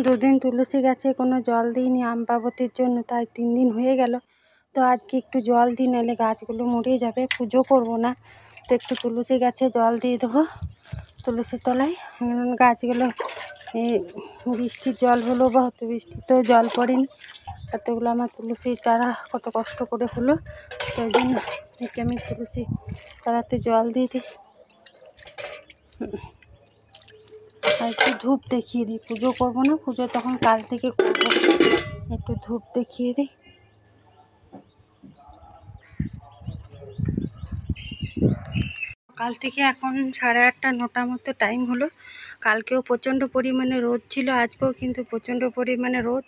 দুদিন তুলসী গাছে কোনো জল দিইনি আম পাবতির জন্য, তাই 3 দিন হয়ে গেল। তো আজকে একটু জল দিই, নাহলে গাছগুলো মরে যাবে। পুজো করব না, তো একটু তুলসী গাছে জল দিয়ে দেবো তুলসী তলায়। গাছগুলো এই বৃষ্টির জল হলো, বা হয়তো বৃষ্টিতেও জল পড়েনি, এতগুলো আমার তুলসী চারা কত কষ্ট করে হলো। তো ওই জন্য একে আমি তুলসী চারাতে জল দিয়ে দিই। আর একটু ধূপ দেখিয়ে দিই, পুজো করবো না, পুজো তখন কাল থেকে করবো। একটু ধূপ দেখিয়ে দিই। কাল থেকে এখন 8:30 9টা মতো টাইম হলো। কালকেও প্রচণ্ড পরিমাণে রোদ ছিল, আজকেও কিন্তু প্রচণ্ড পরিমাণে রোদ,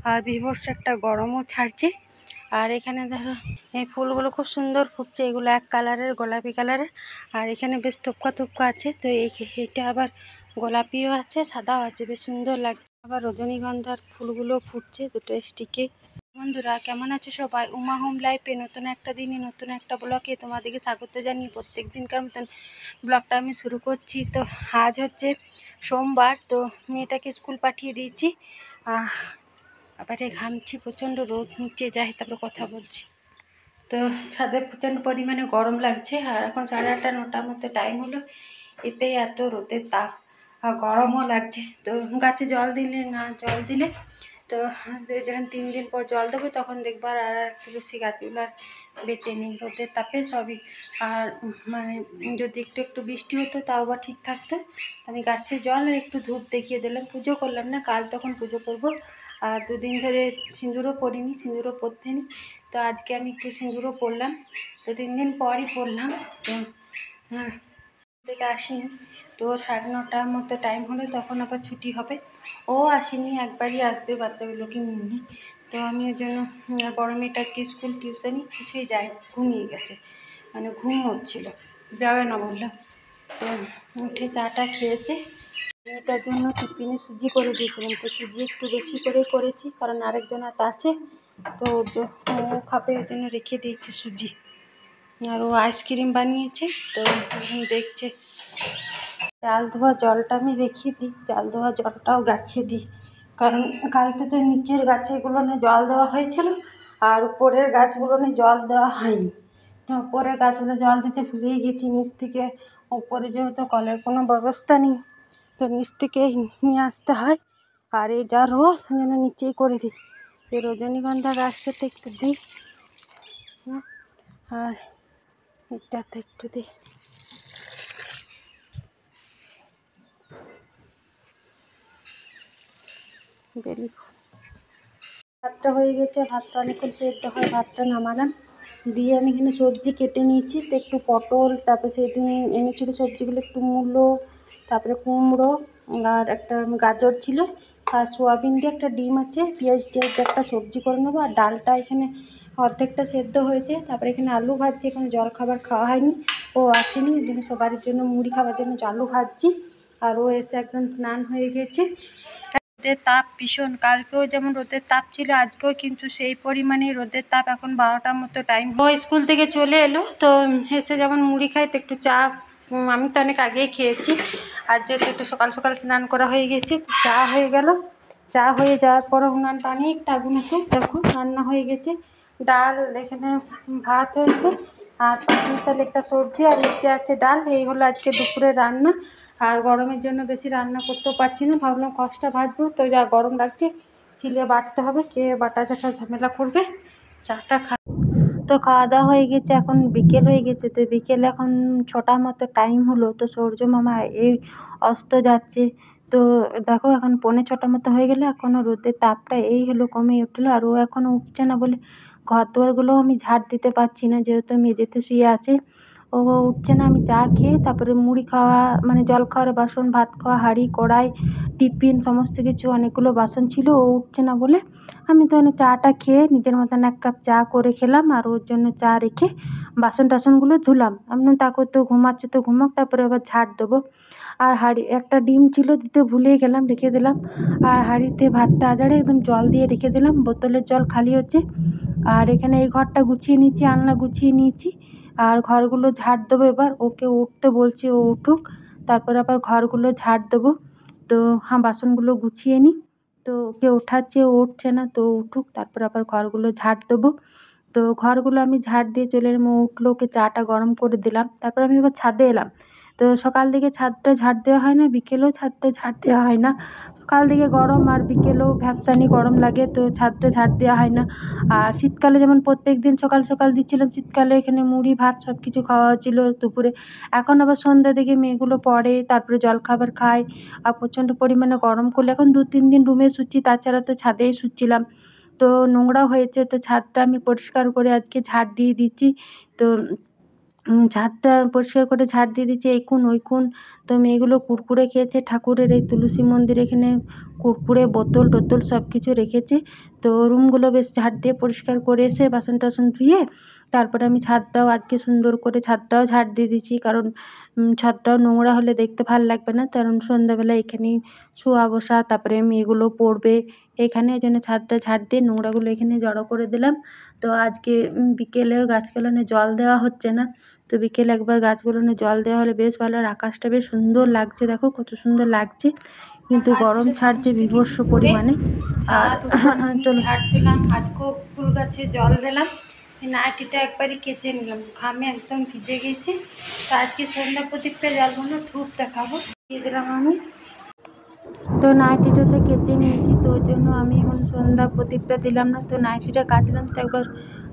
আর বিভৎস একটা গরমও ছাড়ছে। আর এখানে দেখো এই ফুলগুলো খুব সুন্দর ফুটছে, এগুলো এক কালারের, গোলাপি কালারের। আর এখানে বেশ থোপকা থোপকা আছে, তো এইটা আবার গোলাপিও আছে, সাদাও আছে, বেশ সুন্দর লাগছে। আবার রজনীগন্ধার ফুলগুলো ফুটছে দুটো স্টিকে। বন্ধুরা কেমন আছো সবাই? উমা হোম লাইফে নতুন একটা দিনে নতুন একটা ব্লগে তোমাদেরকে স্বাগত জানিয়ে প্রত্যেক দিনকার মতন ব্লগটা আমি শুরু করছি। তো আজ হচ্ছে সোমবার, তো মেয়েটাকে স্কুল পাঠিয়ে দিয়েছি। আবারে ঘামছি, প্রচণ্ড রোদ, নিচে যাই তারপরে কথা বলছি। তো ছাদে প্রচণ্ড পরিমাণে গরম লাগছে, আর এখন 8:30 9টার মতো টাইম হলো। এতেই এত রোদের তাপ আর গরমও লাগছে। তো গাছে জল দিলে তো যখন 3 দিন পর জল দেবো, তখন দেখবো আর তুলসী গাছগুলো আর বেঁচে নেই, রোদের তাপে সবই। আর মানে যদি একটু একটু বৃষ্টি হতো তাও বা ঠিক থাকতো। আমি গাছে জল আর একটু ধূপ দেখিয়ে দিলাম, পুজো করলাম না, কাল তখন পুজো করব। আর 2 দিন ধরে সিঁদুরও পরিনি, সিঁদুরও পরতে নি, তো আজকে আমি একটু সিঁদুরও পরলাম। তো 3 দিন পরই পরলাম। তো থেকে আসিনি, তো 9:30 মতো টাইম হলে তখন আবার ছুটি হবে। ও আসেনি, একবারই আসবে বাচ্চাগুলোকে নিয়ে। তো আমি ওই জন্য বড় মেয়েটাকে স্কুল টিউশনি কিছুই যাই, ঘুমিয়ে গেছে, মানে ঘুম হচ্ছিলো, যাবে না বললো। তো উঠে চাটা খেয়েছে। মেয়েটার জন্য টিফিনে সুজি করে দিয়েছিলাম, তো সুজি একটু বেশি করে করেছি, কারণ আরেকজন হাত আছে, তো ও খাবে, ওই জন্য রেখে দিয়েছি সুজি। আর ও আইসক্রিম বানিয়েছে, তো দেখছে। চাল ধোয়া জলটা আমি রেখে দিই, চাল ধোয়া জলটাও গাছে দিই, কারণ কালকে তো নিচের গাছেগুলো জল দেওয়া হয়েছিল, আর উপরের গাছগুলো জল দেওয়া হয়নি। তো উপরের গাছগুলো জল দিতে ভুলেই গেছি, নিচ থেকে। উপরে যেহেতু কলের কোনো ব্যবস্থা নেই, তো নিচ থেকে নিয়ে আসতে হয়। আর এই যা রোদ, যেন নিচেই করে দিই। এই রজনীগন্ধা গাছটাতে একটু দিই, আর এটাতে একটু দিই। বেলি ভাতটা হয়ে গেছে, ভাতটা অনেকক্ষণ সেদ্ধ হয়, ভাতটা নামালাম, দিয়ে আমি এখানে সবজি কেটে নিয়েছি। তো একটু পটল, তারপরে সেদিন এনেছিল সবজিগুলো, একটু মূলো, তারপরে কুমড়ো, আর একটা গাজর ছিল, আর সোয়াবিন দিয়ে একটা ডিম আছে, পেঁয়াজ টিয়াজ একটা সবজি করে নেবো। আর ডালটা এখানে অর্ধেকটা সেদ্ধ হয়েছে। তারপরে এখানে আলু ভাজছি, এখানে জল খাবার খাওয়া হয়নি, ও আসেনি, ওই জন্য সবার জন্য মুড়ি খাওয়ার জন্য আলু ভাজছি। আর ও এসে একদম স্নান হয়ে গেছে। রোদের তাপ ভীষণ, কালকেও যেমন রোদের তাপ ছিল, আজকেও কিন্তু সেই পরিমাণে রোদের তাপ। এখন 12টার মতো টাইম, ও স্কুল থেকে চলে এলো, তো এসে যেমন মুড়ি খাই, তো একটু চা, আমি তো অনেক আগেই খেয়েছি, আর যেহেতু একটু সকাল সকাল স্নান করা হয়ে গেছে, চা হয়ে গেল। চা হয়ে যাওয়ার পরে উনান পানি একটা আগুনেতে দেখো রান্না হয়ে গেছে, ডাল, এখানে ভাত হয়েছে, আর পাঁচমিশালি একটা সবজি, আর নিচে আছে ডাল। এই হলো আজকে দুপুরের রান্না। আর গরমের জন্য বেশি রান্না করতেও পারছি না, ভাবলাম কষটা ভাজবো, তো যা গরম লাগছে ছিলে বাটতে হবে, কে বাটা চাটা ঝামেলা করবে। চাটা তো খাওয়া দাওয়া হয়ে গেছে, এখন বিকেল হয়ে গেছে। তো বিকেলে এখন 6টার মতো টাইম হলো, তো সূর্য মামা এই অস্ত যাচ্ছে। তো দেখো এখন 6:45 মতো হয়ে গেলে, এখনও রোদের তাপটা এই হলো কমে উঠলো, আর ও এখনও উঠছে না বলে ঘর দুয়ারগুলো আমি ঝাড় দিতে পারছি না, যেহেতু মেঝেতে শুয়ে আছে। ও উঠছে না, আমি চা খেয়ে তারপরে মুড়ি খাওয়া, মানে জল খাওয়ার বাসন, ভাত খাওয়া হাঁড়ি কড়াই টিফিন সমস্ত কিছু অনেকগুলো বাসন ছিল, ও উঠছে না বলে আমি তো চাটা খেয়ে নিজের মতন 1 কাপ চা করে খেলাম, আর ওর জন্য চা রেখে বাসন টাসনগুলো ধুলাম। আমি তাকে তো ঘুমাচ্ছে, তো ঘুমাক, তারপরে আবার ঝাড় দেবো। আর একটা ডিম ছিল দিতে ভুলেই গেলাম, রেখে দিলাম। আর হাঁড়িতে ভাতটা আজাড়ে একদম জল দিয়ে রেখে দিলাম, বোতলের জল খালি হচ্ছে। আর এখানে এই ঘরটা গুছিয়ে নিয়েছি, আলনা গুছিয়ে নিয়েছি, আর ঘরগুলো ঝাড় দেবো। এবার ওকে উঠতে বলছি, ও উঠুক, তারপর আবার ঘরগুলো ঝাড় দেবো। তো হ্যাঁ, বাসনগুলো গুছিয়ে নিই। তো ওকে ওঠাচ্ছি, ও উঠছে না, তো উঠুক তারপর আবার ঘরগুলো ঝাড় দেবো। তো ঘরগুলো আমি ঝাড় দিয়ে চলে এলাম, ও উঠলো, ওকে চাটা গরম করে দিলাম। তারপর আমি এবার ছাদে এলাম। তো সকাল দিকে ছাদটা ঝাড় দেওয়া হয় না, বিকেলেও ছাদটা ঝাড় দেওয়া হয় না। সকাল দিকে গরম আর বিকেলেও ভ্যাপচানি গরম লাগে, তো ছাদটা ঝাড় দেওয়া হয় না। আর শীতকালে যেমন প্রত্যেকদিন সকাল সকাল দিচ্ছিলাম, শীতকালে এখানে মুড়ি ভাত সব কিছু খাওয়া হচ্ছিল দুপুরে। এখন আবার সন্ধ্যার দিকে মেয়েগুলো পড়ে, তারপরে জলখাবার খায়। আর প্রচণ্ড পরিমাণে গরম করলে এখন 2-3 দিন রুমে শুচ্ছি, তাছাড়া তো ছাদেই শুচ্ছিলাম। তো নোংরা হয়েছে, তো ছাদটা আমি পরিষ্কার করে আজকে ঝাড় দিয়ে দিচ্ছি। তো ঝাড়টা পরিষ্কার করে ঝাড় দিয়ে দিচ্ছি এই কোণ ওই কোণ। তো মেয়েগুলো কুরকুরে খেয়েছে, ঠাকুরের এই তুলসী মন্দির এখানে কুরকুরে বোতল টোতল সব কিছু রেখেছে। তো রুমগুলো বেশ ঝাড় দিয়ে পরিষ্কার করে এসে বাসন টাসন ধুয়ে তারপরে আমি ছাদটাও আজকে সুন্দর করে ছাদটাও ঝাড় দিয়ে দিচ্ছি, কারণ ছাদটাও নোংরা হলে দেখতে ভাল লাগবে না, কারণ সন্ধ্যাবেলা এখানেই শোয়া বসা, তারপরে মেয়েগুলো পড়বে এখানে, এই জন্য ছাদটা ঝাড় দিয়ে নোংরাগুলো এখানে জড়ো করে দিলাম। তো আজকে বিকেলেও গাছগুলোনে জল দেওয়া হচ্ছে না, তো বিকেলে একবার গাছগুলোনে জল দেওয়া হলে বেশ ভালো। আর আকাশটা বেশ সুন্দর লাগছে, দেখো কত সুন্দর লাগছে, কিন্তু গরম ছাড়ছে বীভৎস পরিমাণে। আর চলো ঝাড় দিলাম, আজকেও ফুল গাছে জল দিলাম, নাইটিটা একবারই কেচে নিলাম, ঘামে একদম ভিজে গেছি। তো আজকে সন্ধ্যা প্রদীপটা জ্বালবো না, ধূপ দেখাবো, দিয়ে দিলাম আমি। তো নাইটিটাতে কেচে নিয়েছি, তো ওই জন্য আমি এখন সন্ধ্যা প্রদীপটা দিলাম না। তো নাইটিটা কাচলাম, তো একবার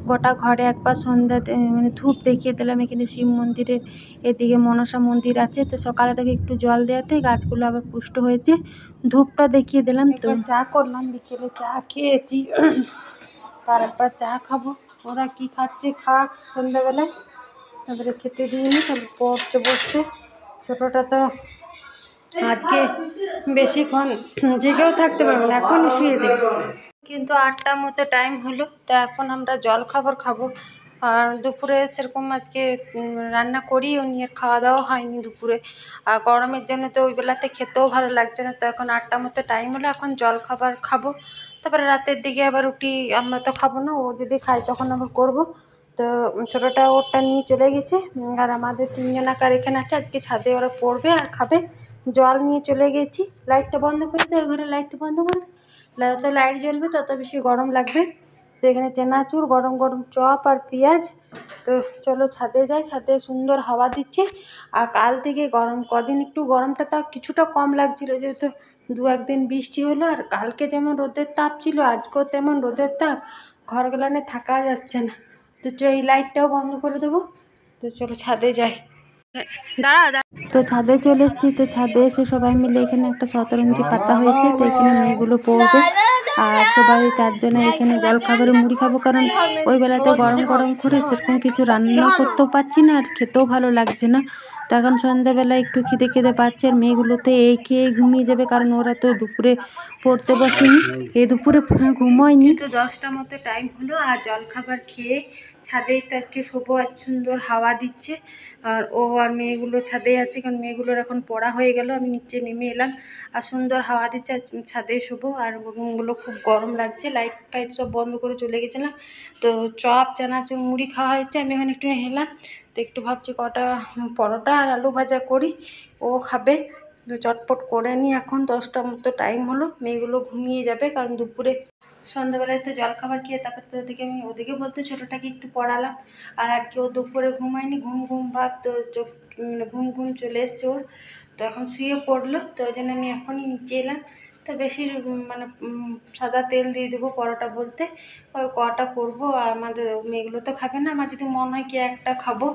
গোটা ঘরে একবার সন্ধ্যা মানে ধূপ দেখিয়ে দিলাম। এখানে শিব মন্দিরে এদিকে মনসা মন্দির আছে, তো সকালে থেকে একটু জল দেওয়াতে গাছগুলো আবার পুষ্ট হয়েছে, ধূপটা দেখিয়ে দিলাম। তো চা করলাম, বিকেলে চা খেয়েছি, তারপর চা খাবো। ওরা কি খাচ্ছে খাক সন্ধ্যাবেলায়, তারপরে খেতে দিইনি, তারপর পড়তে বসতে। ছোটোটা তো আজকে বেশিক্ষণ জেগেও থাকতে পারবো না, এখনই শুয়ে দেবো। কিন্তু 8টার মতো টাইম হলো, তো এখন আমরা জল খাবার খাবো। আর দুপুরে সেরকম আজকে রান্না করিও নি, আর খাওয়া দাওয়া হয়নি দুপুরে। আর গরমের জন্য তো ওই বেলাতে খেতেও ভালো লাগছে না। তো এখন 8টার মতো টাইম হলো, এখন জল খাবার খাবো, তারপরে রাতের দিকে আবার রুটি আমরা তো খাবো না, ও যদি খায় তখন আবার করবো। তো ছোটোটা ওরটা নিয়ে চলে গেছে, আর আমাদের 3জনাকার এখানে আছে, আজকে ছাদে ওরা পড়বে আর খাবে। জল নিয়ে চলে গেছি। লাইটটা বন্ধ করে দে, ঘরে লাইটটা বন্ধ করে দে, যত লাইট জ্বলবে তত বেশি গরম লাগবে। তো এখানে চেনাচুর, গরম গরম চপ আর পেঁয়াজ। তো চলো ছাদে যাই, ছাদে সুন্দর হাওয়া দিচ্ছে। আর কাল থেকে গরম, কদিন একটু গরমটা তাও কিছুটা কম লাগছিলো, যেহেতু 2-1 দিন বৃষ্টি হলো। আর কালকে যেমন রোদের তাপ ছিল, আজকেও তেমন রোদের তাপ, ঘরগুলোনে থাকা যাচ্ছে না। তো এই লাইটটাও বন্ধ করে দেবো। তো চলো ছাদে যাই, দাঁড়া। তো ছাদে চলে এসেছি, তো ছাদে এসে সবাই মিলে এখানে একটা শতরঞ্জি পাতা হয়েছে, তো এখানে মেয়েগুলো পড়বে। আর সবাই 4 জনে এখানে জল খাবারে মুড়ি খাবো, কারণ ওই বেলাতে গরম গরম করে সেরকম কিছু রান্না করতেও পারছি না, আর খেতেও ভালো লাগছে না। তো এখন সন্ধ্যাবেলা একটু খিদে খিদে পাচ্ছে, আর মেয়েগুলোতে এই খেয়ে ঘুমিয়ে যাবে, কারণ ওরা তো দুপুরে পড়তে বসেনি, এই দুপুরে ঘুমোয়নি। তো 10টা মতো টাইম হলো, আর জল খাবার খেয়ে ছাদেই তাকে শোবো, আর সুন্দর হাওয়া দিচ্ছে। আর ও আর মেয়েগুলো ছাদে আছে, কারণ মেয়েগুলোর এখন পড়া হয়ে গেল, আমি নিচে নেমে এলাম। আর সুন্দর হাওয়া দিচ্ছে, ছাদে শুবো। আর রুমগুলো খুব গরম লাগছে, লাইট ফাইট সব বন্ধ করে চলে গেছিলাম। তো চপ চানাচুর মুড়ি খাওয়া হয়েছে, আমি এখানে একটু হেলাম। তো একটু ভাবছি কটা পরোটা আর আলু ভাজা করি, ও খাবে। তো চটপট করে নিই, এখন 10টার মতো টাইম হলো, মেয়েগুলো ঘুমিয়ে যাবে, কারণ দুপুরে সন্ধ্যাবেলায় তো জলখাবার খেয়ে তারপর তো ওদিকে বলতে ছোটোটাকে একটু পড়ালাম। আর আজকে ও দুপুরে ঘুমায়নি, ঘুম ঘুম ভাব, তো চোখ ঘুম ঘুম চলে এসছে ওর। তো এখন শুয়ে পড়লো, তো ওই জন্য আমি এখনই নিচে এলাম। তো বেশি মানে সাদা তেল দিয়ে দেবো পরোটা বলতে, ওই কটা করবো। আর আমাদের মেয়েগুলো তো খাবে না, আমার যদি মনে হয় কি একটা খাবো,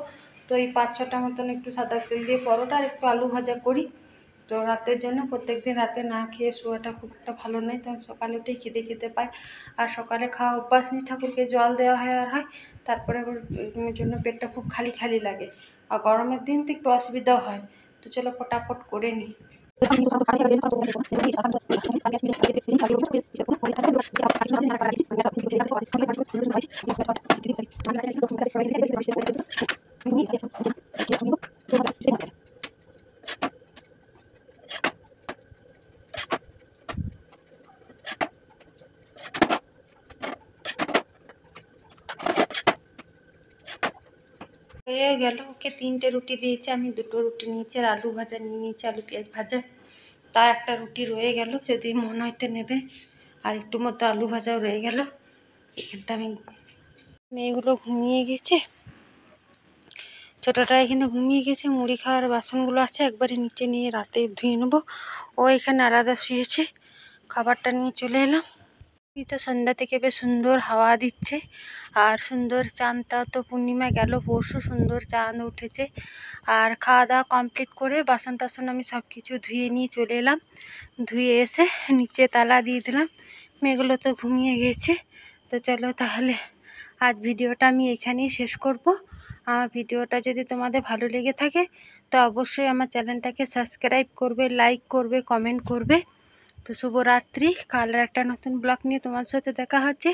তো এই 5-6টা মতন একটু সাদা তেল দিয়ে পরোটা আর একটু আলু ভাজা করি। তো রাতের জন্য, প্রত্যেকদিন রাতে না খেয়ে শোয়াটা খুব একটা ভালো নয়, তখন সকালে উঠেই খিদে খেতে পায়। আর সকালে খাওয়া অভ্যাস নেই, ঠাকুরকে জল দেওয়া হয় আর হয়, তারপরে আবার জন্য পেটটা খুব খালি খালি লাগে। আর গরমের দিন তো একটু অসুবিধাও হয়। তো চলো ফটাফট করে নিই। হয়ে গেল, ওকে 3টে রুটি দিয়েছে, আমি 2টো রুটি নিয়েছি, আর আলু ভাজা নিয়ে নিয়েছি, আলু পেঁয়াজ ভাজা। তা একটা রুটি রয়ে গেল, যদি মনে হয়তো নেবে। আর একটু মতো আলু ভাজাও রয়ে গেল। এখানটা আমি, মেয়েগুলো ঘুমিয়ে গেছে, ছোটোটা এখানে ঘুমিয়ে গেছে। মুড়ি খাওয়ার বাসনগুলো আছে, একবারে নিচে নিয়ে রাতে ধুয়ে নেবো। ও এখানে আলাদা শুয়েছে। খাবারটা নিয়ে চলে এলাম। এই তো সন্ধ্যা থেকে বেশ সুন্দর হাওয়া দিচ্ছে, আর সুন্দর চাঁদটা তো পূর্ণিমা গেল পরশু, সুন্দর চাঁদ উঠেছে। আর খাওয়া দাওয়া কমপ্লিট করে বাসন টাসন আমি সব কিছু ধুয়ে নিয়ে চলে এলাম। ধুয়ে এসে নিচে তালা দিয়ে দিলাম। মেয়েগুলো তো ঘুমিয়ে গেছে। তো চলো তাহলে আজ ভিডিওটা আমি এখানেই শেষ করব। আমার ভিডিওটা যদি তোমাদের ভালো লেগে থাকে তো অবশ্যই আমার চ্যানেলটাকে সাবস্ক্রাইব করবে, লাইক করবে, কমেন্ট করবে। তো শুভরাত্রি। কাল একটা নতুন ব্লগ নিয়ে তোমার সাথে দেখা হচ্ছে।